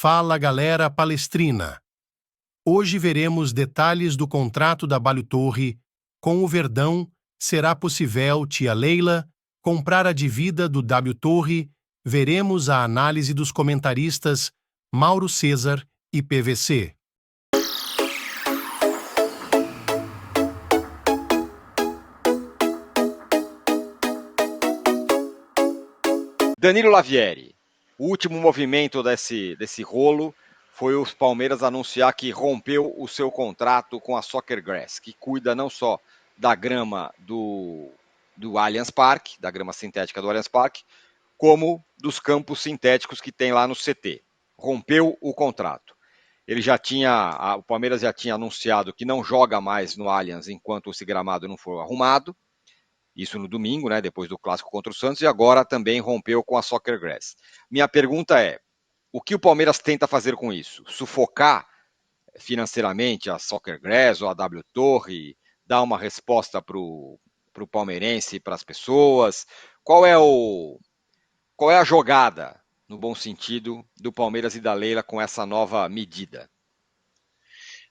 Fala galera palestrina! Hoje veremos detalhes do contrato da Balho Torre. Com o Verdão, será possível, tia Leila, comprar a dívida do W Torre. Veremos a análise dos comentaristas Mauro César e PVC. Danilo Lavieri, o último movimento desse rolo foi o Palmeiras anunciar que rompeu o seu contrato com a Soccer Grass, que cuida não só da grama do Allianz Parque, da grama sintética do Allianz Parque, como dos campos sintéticos que tem lá no CT. Rompeu o contrato. O Palmeiras já tinha anunciado que não joga mais no Allianz enquanto esse gramado não for arrumado. Isso no domingo, né, depois do clássico contra o Santos, e agora também rompeu com a Soccer Grass. Minha pergunta é, o que o Palmeiras tenta fazer com isso? Sufocar financeiramente a Soccer Grass ou a W Torre? Dar uma resposta para o palmeirense, para as pessoas? Qual é a jogada, no bom sentido, do Palmeiras e da Leila com essa nova medida?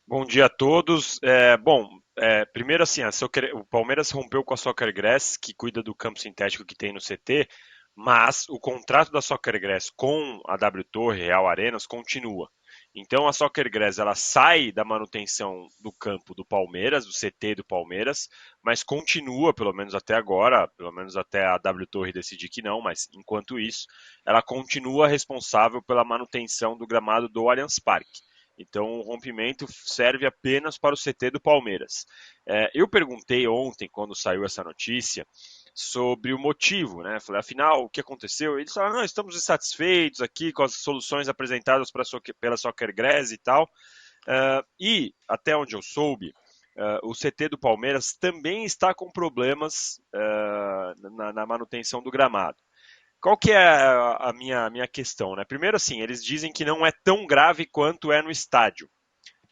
Bom dia a todos. Primeiro assim, o Palmeiras rompeu com a Soccer Grass, que cuida do campo sintético que tem no CT, mas o contrato da Soccer Grass com a W Torre, Real Arenas, continua. Então a Soccer Grass ela sai da manutenção do campo do Palmeiras, do CT do Palmeiras, mas continua, pelo menos até agora, pelo menos até a W Torre decidir que não, mas enquanto isso, ela continua responsável pela manutenção do gramado do Allianz Parque. Então, o rompimento serve apenas para o CT do Palmeiras. Eu perguntei ontem, quando saiu essa notícia, sobre o motivo, né? Falei, afinal, o que aconteceu? Eles falaram, não, estamos insatisfeitos aqui com as soluções apresentadas pela Soccer Grass e tal. E, até onde eu soube, o CT do Palmeiras também está com problemas na manutenção do gramado. Qual que é a minha questão, né? Primeiro, assim, eles dizem que não é tão grave quanto é no estádio.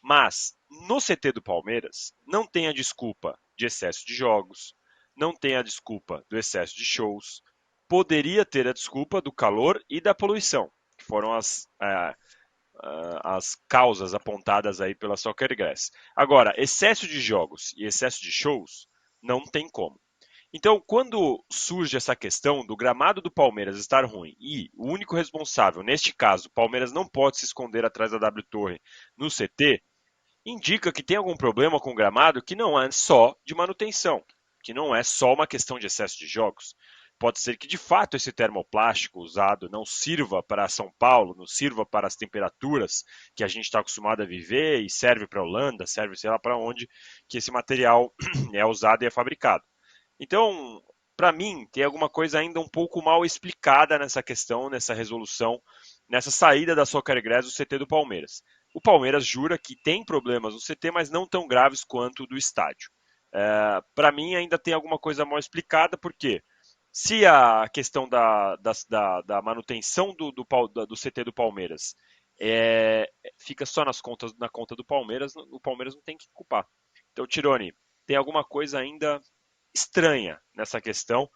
Mas, no CT do Palmeiras, não tem a desculpa de excesso de jogos, não tem a desculpa do excesso de shows, poderia ter a desculpa do calor e da poluição, que foram as causas apontadas aí pela Soccer Grass. Agora, excesso de jogos e excesso de shows, não tem como. Então, quando surge essa questão do gramado do Palmeiras estar ruim e o único responsável, neste caso, o Palmeiras não pode se esconder atrás da W Torre no CT, indica que tem algum problema com o gramado que não é só de manutenção, que não é só uma questão de excesso de jogos. Pode ser que de fato esse termoplástico usado não sirva para São Paulo, não sirva para as temperaturas que a gente está acostumado a viver e serve para a Holanda, serve sei lá para onde que esse material é usado e é fabricado. Então, para mim, tem alguma coisa ainda um pouco mal explicada nessa questão, nessa resolução, nessa saída da Soccer Grass do CT do Palmeiras. O Palmeiras jura que tem problemas no CT, mas não tão graves quanto o do estádio. Para mim, ainda tem alguma coisa mal explicada, porque se a questão da manutenção do CT do Palmeiras fica só na conta do Palmeiras, o Palmeiras não tem que culpar. Então, Tironi, tem alguma coisa ainda estranha nessa questão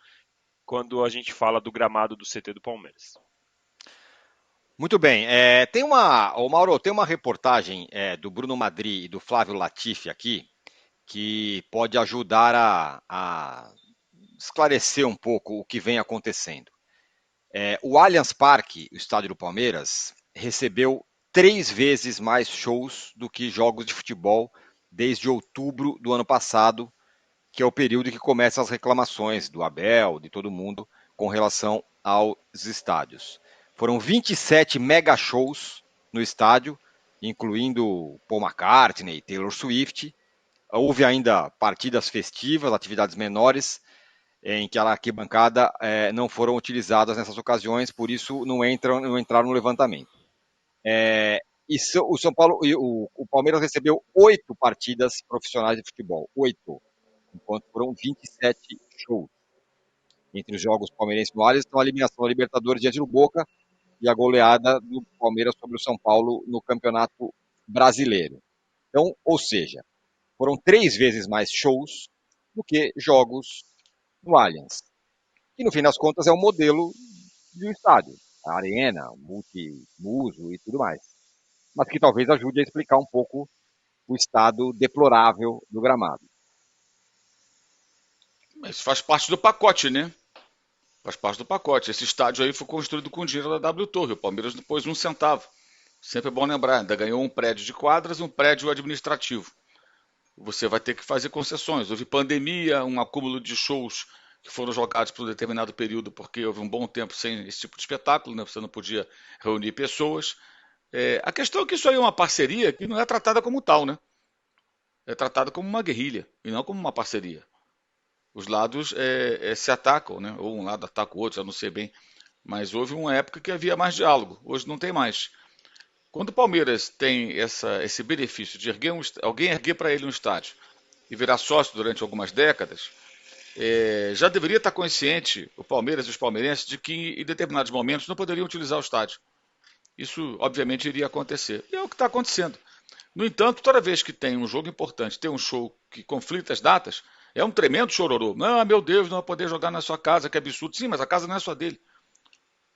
quando a gente fala do gramado do CT do Palmeiras. Muito bem. Mauro, tem uma reportagem do Bruno Madri e do Flávio Latifi aqui que pode ajudar a esclarecer um pouco o que vem acontecendo. O Allianz Parque, o estádio do Palmeiras, recebeu 3 vezes mais shows do que jogos de futebol desde outubro do ano passado, que é o período que começam as reclamações do Abel, de todo mundo, com relação aos estádios. Foram 27 mega shows no estádio, incluindo Paul McCartney, Taylor Swift. Houve ainda partidas festivas, atividades menores, em que a arquibancada não foram utilizadas nessas ocasiões, por isso não entraram no levantamento. O São Paulo, o Palmeiras recebeu 8 partidas profissionais de futebol, 8, enquanto foram 27 shows. Entre os jogos palmeirenses no Allianz estão a eliminação da Libertadores diante do Boca e a goleada do Palmeiras sobre o São Paulo no Campeonato Brasileiro. Então, ou seja, foram 3 vezes mais shows do que jogos no Allianz. E no fim das contas é o modelo do estádio, a arena, multiuso e tudo mais. mas que talvez ajude a explicar um pouco o estado deplorável do gramado. Isso faz parte do pacote, né? Faz parte do pacote. Esse estádio aí foi construído com dinheiro da W Torre. O Palmeiras não pôs um centavo. Sempre é bom lembrar, ainda ganhou um prédio de quadras e um prédio administrativo. Você vai ter que fazer concessões. Houve pandemia, um acúmulo de shows que foram jogados por um determinado período, porque houve um bom tempo sem esse tipo de espetáculo, né? Você não podia reunir pessoas. A questão é que isso aí é uma parceria que não é tratada como tal, né? É tratada como uma guerrilha e não como uma parceria. Os lados se atacam, né? Ou um lado ataca o outro, eu não sei bem. Mas houve uma época que havia mais diálogo, hoje não tem mais. Quando o Palmeiras tem esse benefício de alguém erguer para ele um estádio e virar sócio durante algumas décadas, já deveria estar consciente o Palmeiras e os palmeirenses de que em determinados momentos não poderiam utilizar o estádio. Isso, obviamente, iria acontecer. E é o que está acontecendo. No entanto, toda vez que tem um jogo importante, tem um show que conflita as datas, é um tremendo chororô. Não, meu Deus, não vai poder jogar na sua casa, que absurdo. Sim, mas a casa não é só dele.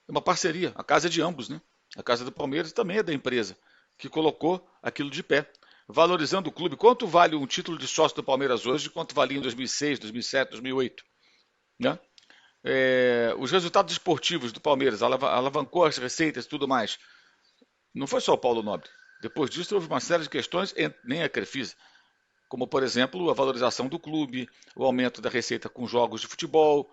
É uma parceria. A casa é de ambos, né? A casa do Palmeiras também é da empresa, que colocou aquilo de pé. Valorizando o clube. Quanto vale um título de sócio do Palmeiras hoje? Quanto valia em 2006, 2007, 2008? Né? Os resultados esportivos do Palmeiras alavancou as receitas e tudo mais. Não foi só o Paulo Nobre. Depois disso, houve uma série de questões, nem a Crefisa, como, por exemplo, a valorização do clube, o aumento da receita com jogos de futebol,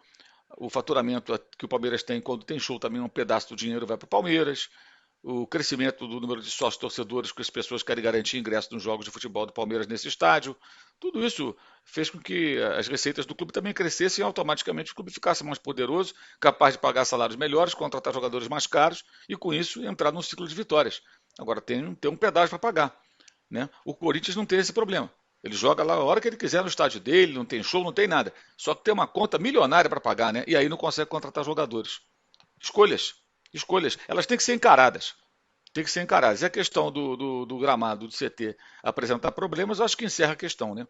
o faturamento que o Palmeiras tem quando tem show também, um pedaço do dinheiro vai para o Palmeiras, o crescimento do número de sócios torcedores que as pessoas querem garantir ingresso nos jogos de futebol do Palmeiras nesse estádio. Tudo isso fez com que as receitas do clube também crescessem e automaticamente o clube ficasse mais poderoso, capaz de pagar salários melhores, contratar jogadores mais caros e com isso entrar num ciclo de vitórias. Agora tem um pedágio para pagar. Né? O Corinthians não tem esse problema. Ele joga lá a hora que ele quiser no estádio dele, não tem show, não tem nada. Só que tem uma conta milionária para pagar, né? E aí não consegue contratar jogadores. Escolhas. Elas têm que ser encaradas. Tem que ser encaradas. E a questão do gramado do CT apresentar problemas, eu acho que encerra a questão, né?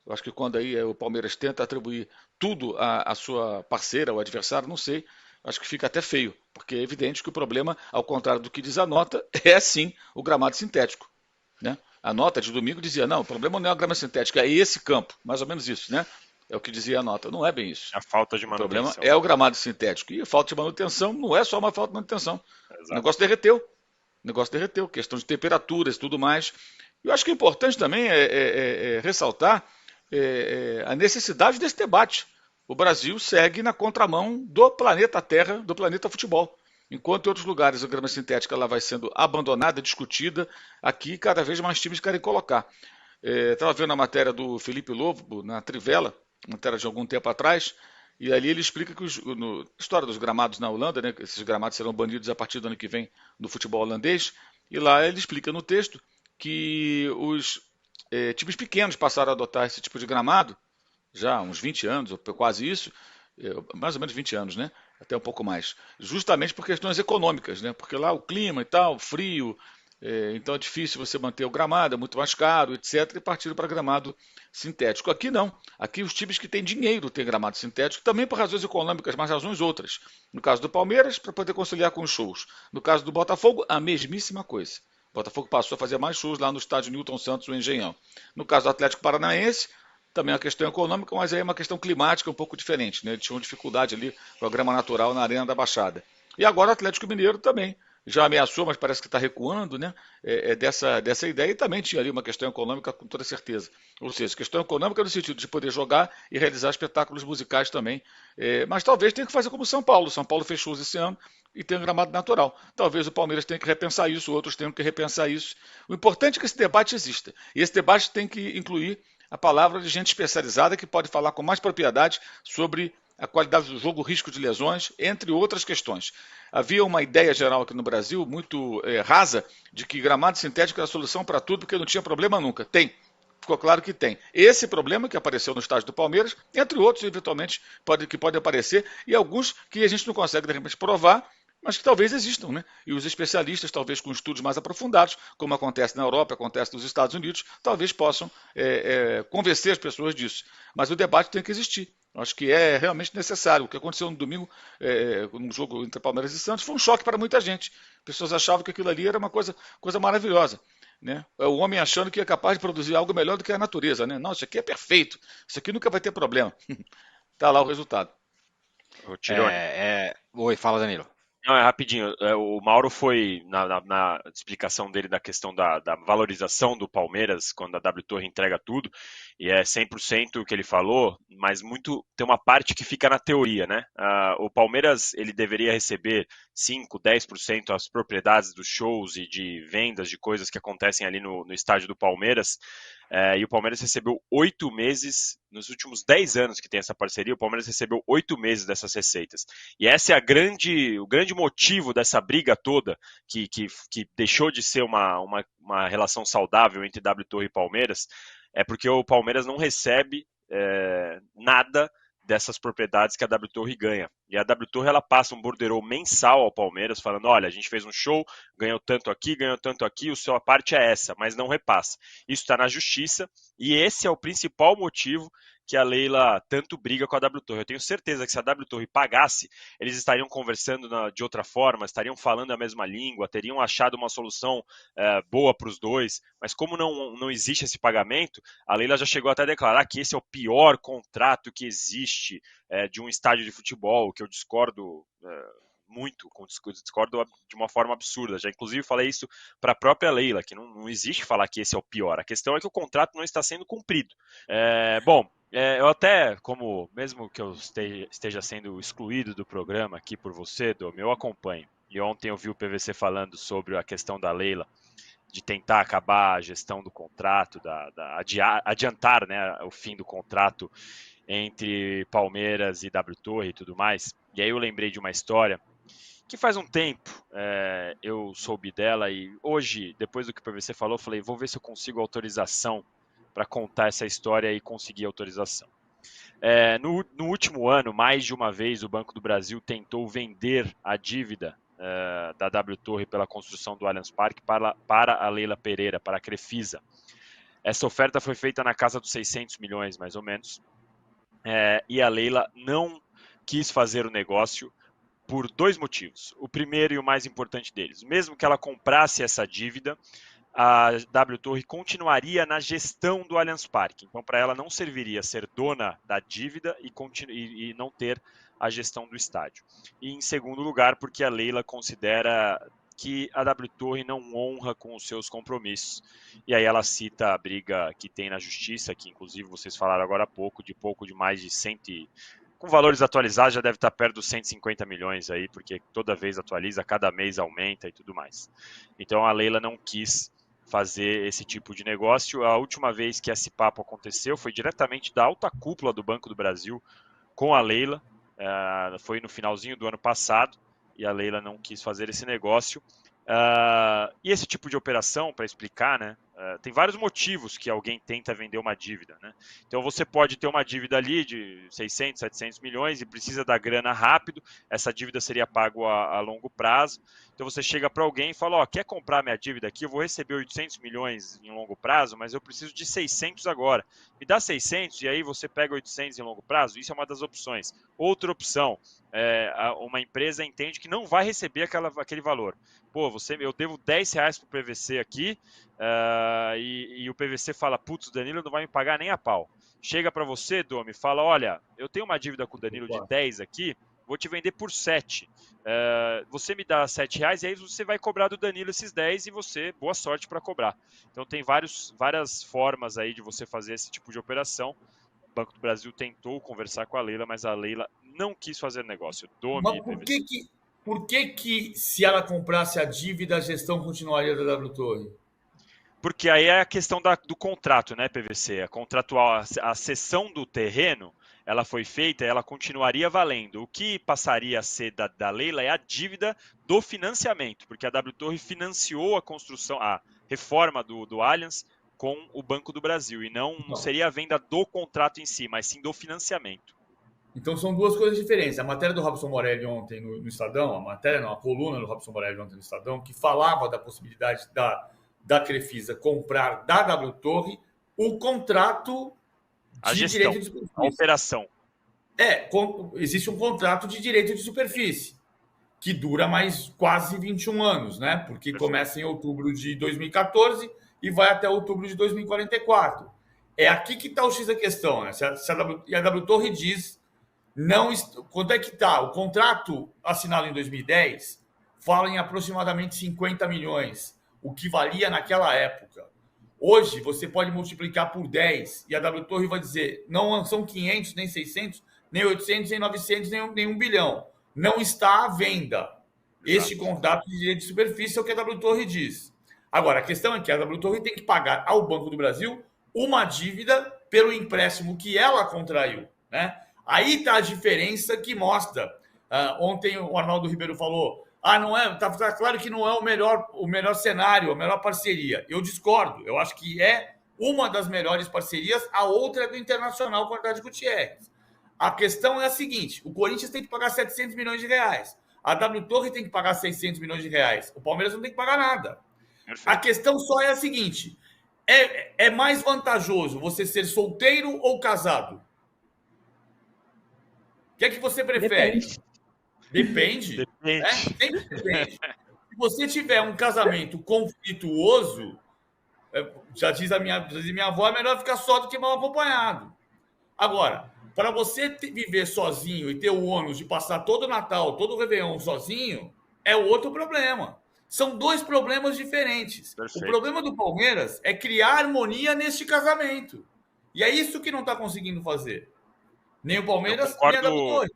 Eu acho que quando aí o Palmeiras tenta atribuir tudo à sua parceira, ao adversário, não sei, acho que fica até feio, porque é evidente que o problema, ao contrário do que diz a nota, é sim o gramado sintético. Né? A nota de domingo dizia, não, o problema não é a grama sintética, é esse campo, mais ou menos isso, né? É o que dizia a nota, não é bem isso. A falta de O manutenção. problema é o gramado sintético, e a falta de manutenção não é só uma falta de manutenção. Exato. O negócio derreteu, questão de temperaturas e tudo mais. Eu acho que é importante também ressaltar a necessidade desse debate. O Brasil segue na contramão do planeta Terra, do planeta futebol. Enquanto em outros lugares a grama sintética ela vai sendo abandonada, discutida, aqui cada vez mais times querem colocar. Estava vendo a matéria do Felipe Lobo na Trivela, matéria de algum tempo atrás, e ali ele explica que a história dos gramados na Holanda, né, que esses gramados serão banidos a partir do ano que vem no futebol holandês, e lá ele explica no texto que os times pequenos passaram a adotar esse tipo de gramado, já há uns 20 anos, ou quase isso, mais ou menos 20 anos, né? Até um pouco mais. Justamente por questões econômicas, né? Porque lá o clima e tal, frio, então é difícil você manter o gramado, é muito mais caro, etc. E partiram para gramado sintético. Aqui não. Aqui os times que têm dinheiro têm gramado sintético, também por razões econômicas, mas razões outras. No caso do Palmeiras, para poder conciliar com os shows. No caso do Botafogo, a mesmíssima coisa. O Botafogo passou a fazer mais shows lá no estádio Newton Santos, o Engenhão. No caso do Atlético Paranaense, também é uma questão econômica, mas aí é uma questão climática um pouco diferente. Né? Eles tinham dificuldade ali com a grama natural na Arena da Baixada. E agora o Atlético Mineiro também. Já ameaçou, mas parece que está recuando, né? Dessa ideia. E também tinha ali uma questão econômica com toda certeza. Ou seja, questão econômica no sentido de poder jogar e realizar espetáculos musicais também. Mas talvez tenha que fazer como São Paulo. São Paulo fechou esse ano e tem um gramado natural. Talvez o Palmeiras tenha que repensar isso, outros tenham que repensar isso. O importante é que esse debate exista. E esse debate tem que incluir a palavra de gente especializada que pode falar com mais propriedade sobre a qualidade do jogo, o risco de lesões, entre outras questões. Havia uma ideia geral aqui no Brasil, muito rasa, de que gramado sintético era a solução para tudo, porque não tinha problema nunca. Tem. Ficou claro que tem. Esse problema que apareceu no estádio do Palmeiras, entre outros, eventualmente, que podem aparecer, e alguns que a gente não consegue, de repente, provar, mas que talvez existam, né? E os especialistas, talvez com estudos mais aprofundados, como acontece na Europa, acontece nos Estados Unidos, talvez possam convencer as pessoas disso. Mas o debate tem que existir. Acho que é realmente necessário. O que aconteceu no domingo, no jogo entre Palmeiras e Santos, foi um choque para muita gente. Pessoas achavam que aquilo ali era uma coisa maravilhosa. Né? É o homem achando que é capaz de produzir algo melhor do que a natureza. Né? Não, isso aqui é perfeito. Isso aqui nunca vai ter problema. Está lá o resultado. Ô, Tirone. Oi, fala, Danilo. Não, é rapidinho. O Mauro foi, na explicação dele da questão da valorização do Palmeiras, quando a W Torre entrega tudo, e é 100% o que ele falou, mas tem uma parte que fica na teoria, né? O Palmeiras, ele deveria receber 5, 10% as propriedades dos shows e de vendas de coisas que acontecem ali no estádio do Palmeiras, e o Palmeiras recebeu 8 meses, nos últimos 10 anos que tem essa parceria, o Palmeiras recebeu 8 meses dessas receitas. E esse é o grande motivo dessa briga toda, que deixou de ser uma relação saudável entre W Torre e Palmeiras, é porque o Palmeiras não recebe nada dessas propriedades que a W Torre ganha. E a W Torre, ela passa um borderô mensal ao Palmeiras, falando, olha, a gente fez um show, ganhou tanto aqui, a sua parte é essa, mas não repassa. Isso está na justiça, e esse é o principal motivo que a Leila tanto briga com a W Torre. Eu tenho certeza que se a W Torre pagasse, eles estariam conversando de outra forma, estariam falando a mesma língua, teriam achado uma solução boa para os dois, mas como não existe esse pagamento, a Leila já chegou até a declarar que esse é o pior contrato que existe de um estádio de futebol, que eu discordo muito, discordo de uma forma absurda. Já inclusive falei isso para a própria Leila, que não existe falar que esse é o pior. A questão é que o contrato não está sendo cumprido. Eu até, mesmo que eu esteja sendo excluído do programa aqui por você, Domi, eu acompanho. E ontem eu vi o PVC falando sobre a questão da Leila, de tentar acabar a gestão do contrato, adiantar, né, o fim do contrato entre Palmeiras e W Torre e tudo mais. E aí eu lembrei de uma história que faz um tempo eu soube dela, e hoje, depois do que o PVC falou, eu falei, vou ver se eu consigo autorização para contar essa história e conseguir autorização. No último ano, mais de uma vez, o Banco do Brasil tentou vender a dívida da W Torre pela construção do Allianz Parque para a Leila Pereira, para a Crefisa. Essa oferta foi feita na casa dos 600 milhões, mais ou menos, e a Leila não quis fazer o negócio por 2 motivos. O primeiro e o mais importante deles, mesmo que ela comprasse essa dívida, a W Torre continuaria na gestão do Allianz Parque. Então, para ela não serviria ser dona da dívida e não ter a gestão do estádio. E, em segundo lugar, porque a Leila considera que a W Torre não honra com os seus compromissos. E aí ela cita a briga que tem na justiça, que inclusive vocês falaram agora há pouco de mais de 100, com valores atualizados já deve estar perto dos 150 milhões aí, porque toda vez atualiza, cada mês aumenta e tudo mais. Então a Leila não quis fazer esse tipo de negócio. A última vez que esse papo aconteceu foi diretamente da alta cúpula do Banco do Brasil com a Leila, foi no finalzinho do ano passado, e a Leila não quis fazer esse negócio. E esse tipo de operação, para explicar, né, tem vários motivos que alguém tenta vender uma dívida, né? Então você pode ter uma dívida ali de 600, 700 milhões e precisa da grana rápido, essa dívida seria pago a longo prazo. Então você chega para alguém e fala, quer comprar minha dívida aqui? Eu vou receber 800 milhões em longo prazo, mas eu preciso de 600 agora. Me dá 600 e aí você pega 800 em longo prazo? Isso é uma das opções. Outra opção, uma empresa entende que não vai receber aquele valor. Pô, eu devo R$10 para o PVC aqui, e o PVC fala, putz, o Danilo não vai me pagar nem a pau. Chega para você, Domi, fala, olha, eu tenho uma dívida com o Danilo de 10 aqui, vou te vender por 7. Você me dá R$7 e aí você vai cobrar do Danilo esses 10 e você, boa sorte para cobrar. Então tem várias formas aí de você fazer esse tipo de operação. O Banco do Brasil tentou conversar com a Leila, mas a Leila não quis fazer negócio. Mas por que se ela comprasse a dívida, a gestão continuaria da W Torre? Porque aí é a questão do contrato, né, PVC? A cessão do terreno, ela foi feita e ela continuaria valendo. O que passaria a ser da Leila é a dívida do financiamento, porque a W Torre financiou a construção, a reforma do Allianz com o Banco do Brasil, e não seria a venda do contrato em si, mas sim do financiamento. Então são duas coisas diferentes. A matéria do Robson Morelli ontem no Estadão, a coluna do Robson Morelli ontem no Estadão, que falava da possibilidade da Crefisa comprar da W Torre o contrato de direito de a operação. Existe um contrato de direito de superfície, que dura mais quase 21 anos, né? Porque começa em outubro de 2014 e vai até outubro de 2044. É aqui que está o X da questão, né? E a W Torre diz, quanto é que está? O contrato assinado em 2010 fala em aproximadamente 50 milhões, o que valia naquela época. Hoje, você pode multiplicar por 10 e a W Torre vai dizer, não são 500, nem 600, nem 800, nem 900, nem 1 bilhão. Não está à venda. Este contrato de direito de superfície é o que a W Torre diz. Agora, a questão é que a W Torre tem que pagar ao Banco do Brasil uma dívida pelo empréstimo que ela contraiu, né? Aí está a diferença que mostra. Ontem o Arnaldo Ribeiro falou, tá claro que não é o melhor cenário, a melhor parceria. Eu discordo. Eu acho que é uma das melhores parcerias, a outra é do Internacional com a Arcade Gutierrez. A questão é a seguinte, o Corinthians tem que pagar 700 milhões de reais. A W Torre tem que pagar 600 milhões de reais. O Palmeiras não tem que pagar nada. Perfeito. A questão só é a seguinte, é mais vantajoso você ser solteiro ou casado? O que é que você prefere? Depende. Depende. Sempre depende. Se você tiver um casamento conflituoso, já diz a minha avó, é melhor ficar só do que mal acompanhado. Agora, para você viver sozinho e ter o ônus de passar todo o Natal, todo o Réveillon sozinho, é outro problema. São dois problemas diferentes. Perfeito. O problema do Palmeiras é criar harmonia neste casamento. E é isso que não está conseguindo fazer. Nem o Palmeiras, nem a W Torre.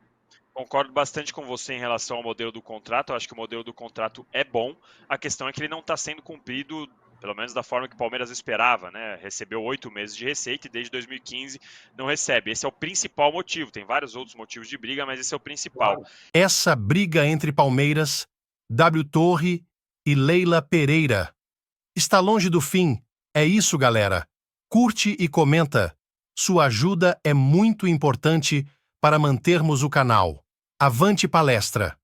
Concordo bastante com você em relação ao modelo do contrato. Eu acho que o modelo do contrato é bom. A questão é que ele não está sendo cumprido, pelo menos da forma que o Palmeiras esperava, né? Recebeu 8 meses de receita e desde 2015 não recebe. Esse é o principal motivo. Tem vários outros motivos de briga, mas esse é o principal. Essa briga entre Palmeiras, W Torre e Leila Pereira está longe do fim. É isso, galera. Curte e comenta. Sua ajuda é muito importante para mantermos o canal. Avante palestra!